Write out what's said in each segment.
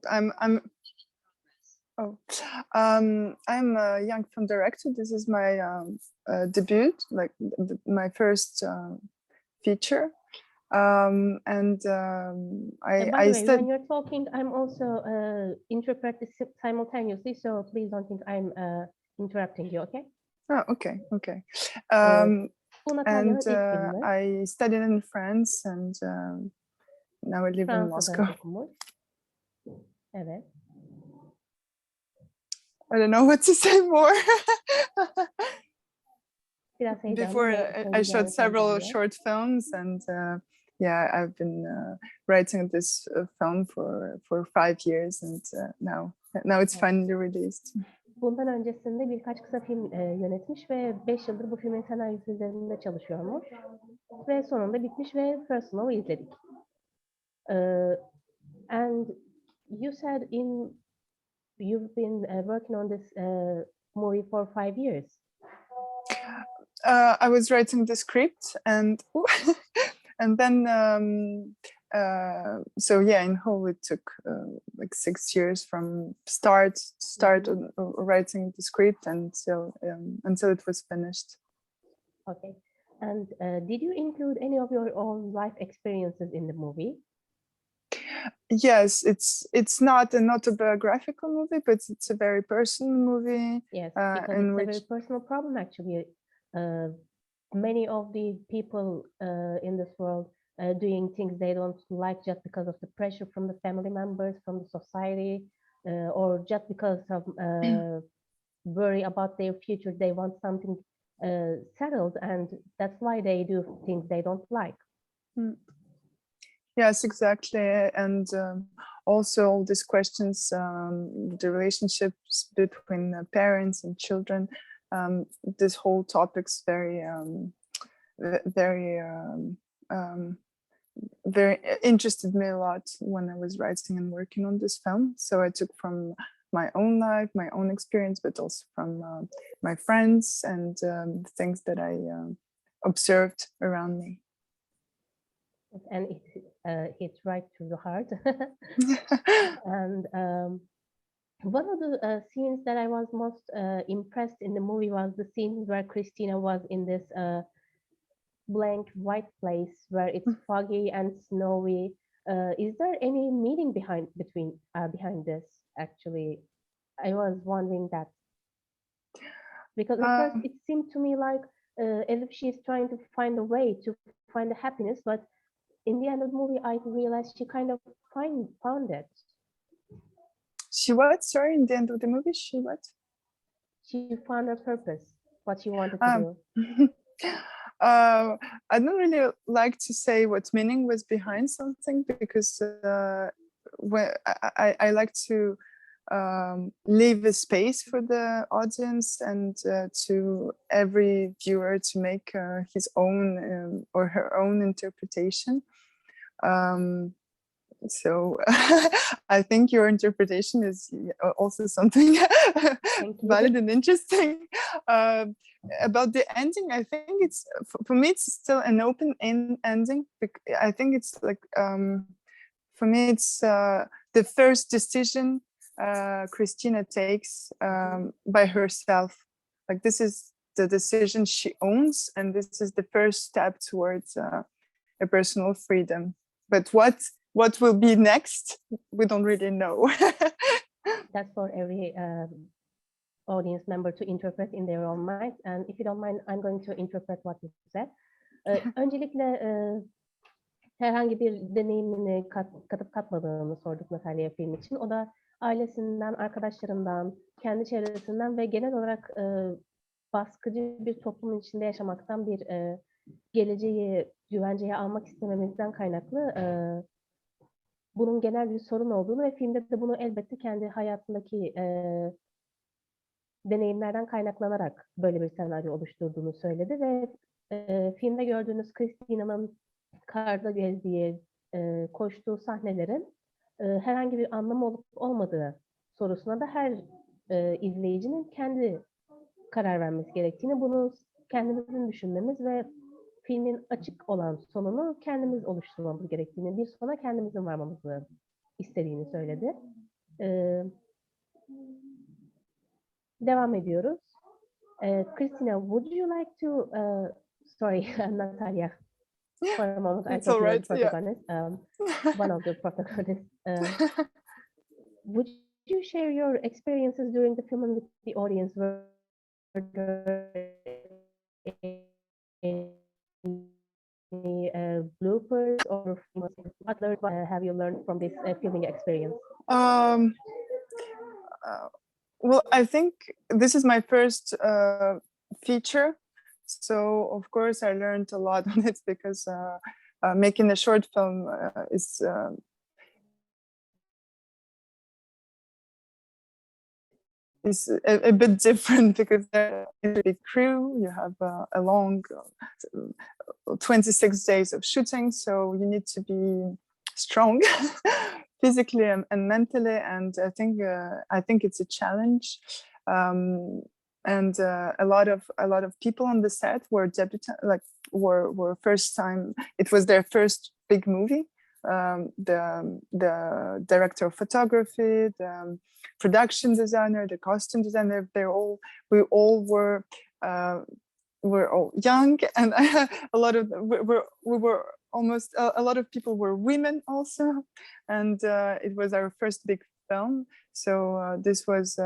I'm oh, I'm a young film director. This is my debut, like my first feature. And By the I way, studied. when you're talking, I'm also interpreting simultaneously, so please don't think I'm interrupting you, okay? Oh, okay, okay. Bu And Nathalia'nın ilk filmi. I studied in France, and now I live in Fransa'da Moscow. okumuş. Evet. I don't know what to say more. Biraz heyecanlı Before ve I showed several söyleyeceğini short films, and yeah, I've been writing this film for 5 years, and now it's finally released. Bundan öncesinde birkaç kısa film yönetmiş ve 5 yıldır bu filmin senaryosu üzerinde çalışıyormuş. Ve sonunda bitmiş ve First Low'u izledik. And you said you've been working on this movie for 5 years. I was writing the script, and and then so yeah, in whole it took like 6 years from start writing the script until it was finished. Okay. And did you include any of your own life experiences in the movie? Yes, it's not an autobiographical movie, but it's a very personal movie. Yes, because it's a very personal problem actually. Many of the people in this world doing things they don't like just because of the pressure from the family members, from the society, or just because of worry about their future. They want something settled, and that's why they do things they don't like. Yes, exactly. And also all these questions, the relationships between parents and children, this whole topic's very interested me a lot when I was writing and working on this film. So I took from my own life, my own experience, but also from my friends and the things that I observed around me. And it hits right to the heart. And one of the scenes that I was most impressed in the movie was the scene where Christina was in this blank white place where it's foggy and snowy. Is there any meaning behind this? Actually, I was wondering that, because at first it seemed to me like as if she's trying to find a way to find the happiness, but in the end of the movie, I realized she kind of found it. She what? Sorry, in the end of the movie, she what? She found her purpose, what she wanted to do. I don't really like to say what meaning was behind something, because when I like to leave a space for the audience and to every viewer to make his own or her own interpretation. So I think your interpretation is also something valid and interesting. About the ending, I think it's, for me, it's still an open ending. I think it's like, for me, it's the first decision Christina takes by herself. Like, this is the decision she owns, and this is the first step towards a personal freedom. But what will be next, we don't really know. That's for every audience member to interpret in their own mind. And if you don't mind, I'm going to interpret what you said. Öncelikle herhangi bir deneyimini katıp katmadığını sorduk Nathalia film için. O da ailesinden, arkadaşlarından, kendi çevresinden ve genel olarak baskıcı bir toplumun içinde yaşamaktan bir geleceği güvenceye almak istememizden kaynaklı bunun genel bir sorun olduğunu ve filmde de bunu elbette kendi hayatındaki deneyimlerden kaynaklanarak böyle bir senaryo oluşturduğunu söyledi ve filmde gördüğünüz Christina'nın karda gezdiği, koştuğu sahnelerin herhangi bir anlamı olup olmadığı sorusuna da her izleyicinin kendi karar vermesi gerektiğini, bunu kendimizin düşünmemiz ve filmin açık olan sonunu kendimiz oluşturmamız gerektiğini, bir sona kendimizin varmamızı istediğini söyledi. Devam ediyoruz. Christina, would you like to, sorry, Natalia, for a moment, I It's thought all you were right. the Yeah. protagonist, one of the protagonists. Would you share your experiences during the film with the audience? Were there any bloopers or what have you learned from this filming experience? Um, well, I think this is my first feature, so of course I learned a lot on it because making a short film is a bit different because there's a big crew. You have a long 26 days of shooting, so you need to be strong physically and mentally, and I think it's a challenge. And a lot of people on the set were debutant, like were first time. It was their first big movie. The director of photography, the production designer, the costume designer, we all were all young, and a lot of we were almost a lot of people were women also, and it was our first big film, so this was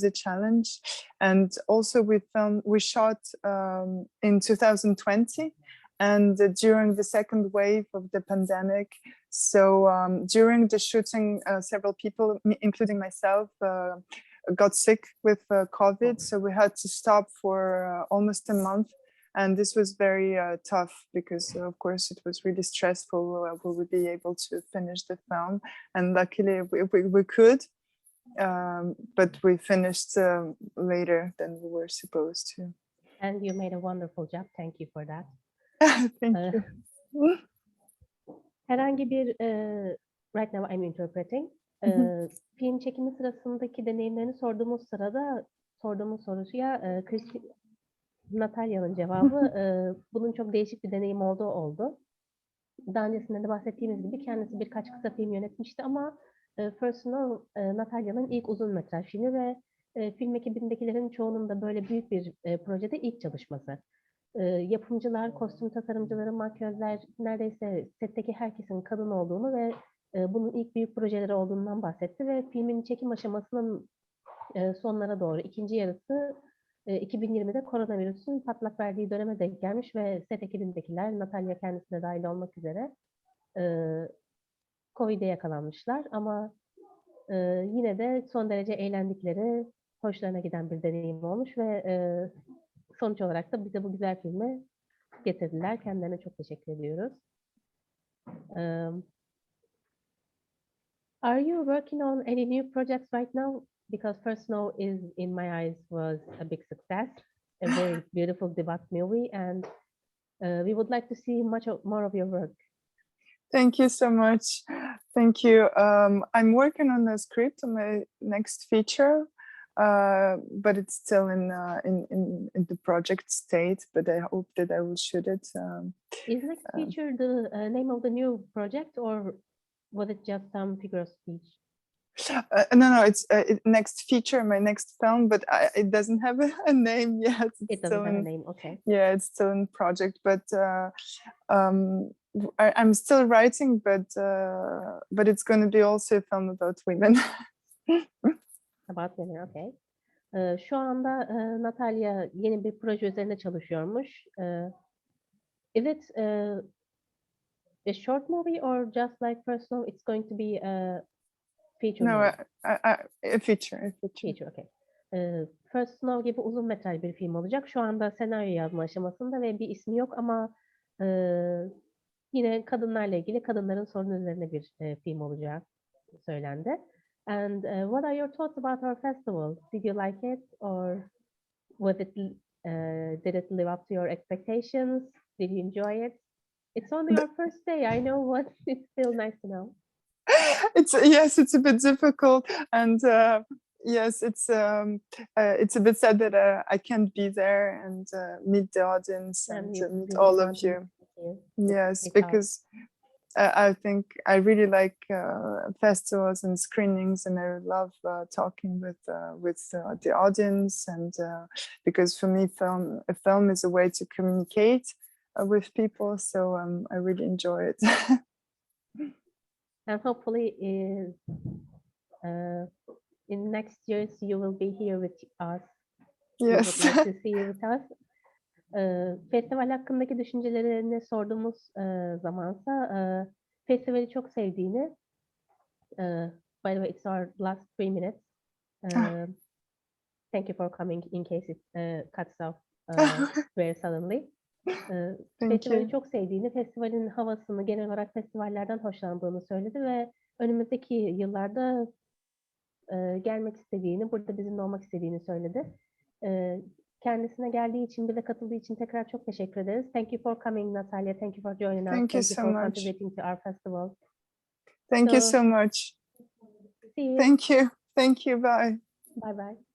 a challenge. And also we shot in 2020, and during the second wave of the pandemic. So during the shooting, several people, including myself, got sick with COVID. So we had to stop for almost a month. And this was very tough because, of course, it was really stressful. Will we be able to finish the film? And luckily we could, but we finished later than we were supposed to. And you made a wonderful job. Thank you for that. Thank you. Herhangi bir, right now I'm interpreting, film çekimi sırasındaki deneyimlerini sorduğumuz sırada sorduğumuz soruya Nathalia'nın cevabı bunun çok değişik bir deneyim olduğu oldu. Daha öncesinde de bahsettiğimiz gibi kendisi birkaç kısa film yönetmişti ama First Snow Nathalia'nın ilk uzun metraj filmi ve film ekibindekilerin çoğunun da böyle büyük bir projede ilk çalışması. Yapımcılar, kostüm tasarımcıları, makyözler, neredeyse setteki herkesin kadın olduğunu ve bunun ilk büyük projeleri olduğundan bahsetti ve filmin çekim aşamasının sonlara doğru ikinci yarısı 2020'de koronavirüsün patlak verdiği döneme denk gelmiş ve set ekibindekiler, Nathalia kendisine dahil olmak üzere Covid'e yakalanmışlar ama yine de son derece eğlendikleri, hoşlarına giden bir deneyim olmuş ve sonuç olarak da bize bu güzel filmi getirdiler. Kendilerine çok teşekkür ediyoruz. Are you working on any new projects right now? Because First Snow is, in my eyes, was a big success, a very beautiful debut movie, and we would like to see more of your work. Thank you so much. Thank you. I'm working on a script on my next feature, but it's still in the project state. But I hope that I will shoot it. Is next feature the name of the new project, or was it just some figure of speech? No, it's next feature, my next film, but it doesn't have a name yet. It doesn't have a name, okay. Yeah, it's still in project, but I'm still writing, but it's going to be also a film about women. About women, okay. Şu anda Nathalia yeni bir proje üzerinde çalışıyormuş. Is it a short movie or just like First Snow, it's going to be a feature movie? A feature. Feature, okay. First Snow gibi uzun metraj bir film olacak. Şu anda senaryo yazma aşamasında ve bir ismi yok ama yine kadınlarla ilgili, kadınların sorunu üzerine bir film olacağı söylendi. And what are your thoughts about our festival? Did you like it, or did it live up to your expectations? Did you enjoy it? It's only our first day. I know, what it's still nice to know. It's a bit difficult, and yes, it's a bit sad that I can't be there and meet the audience and meet all of you. Yes, because I think I really like festivals and screenings, and I love talking with the audience, and because for me, a film is a way to communicate with people, so I really enjoy it. And hopefully in next years you will be here with us. Yes. We would like to see you with us. Festival hakkındaki düşüncelerini sorduğumuz zamansa festivali çok sevdiğini, by the way, it's our last 3 minutes. Thank you for coming in case it cuts off very suddenly. Festivali çok sevdiğini, festivalin havasını, genel olarak festivallerden hoşlandığını söyledi ve önümüzdeki yıllarda gelmek istediğini, burada bizimle olmak istediğini söyledi. Kendisine geldiği için, bize katıldığı için tekrar çok teşekkür ederiz. Thank you for coming, Nathalia. Thank you for joining us. Thank you so much. Contributing to our festival. Thank you so much. See you. Thank you. Thank you. Bye. Bye bye.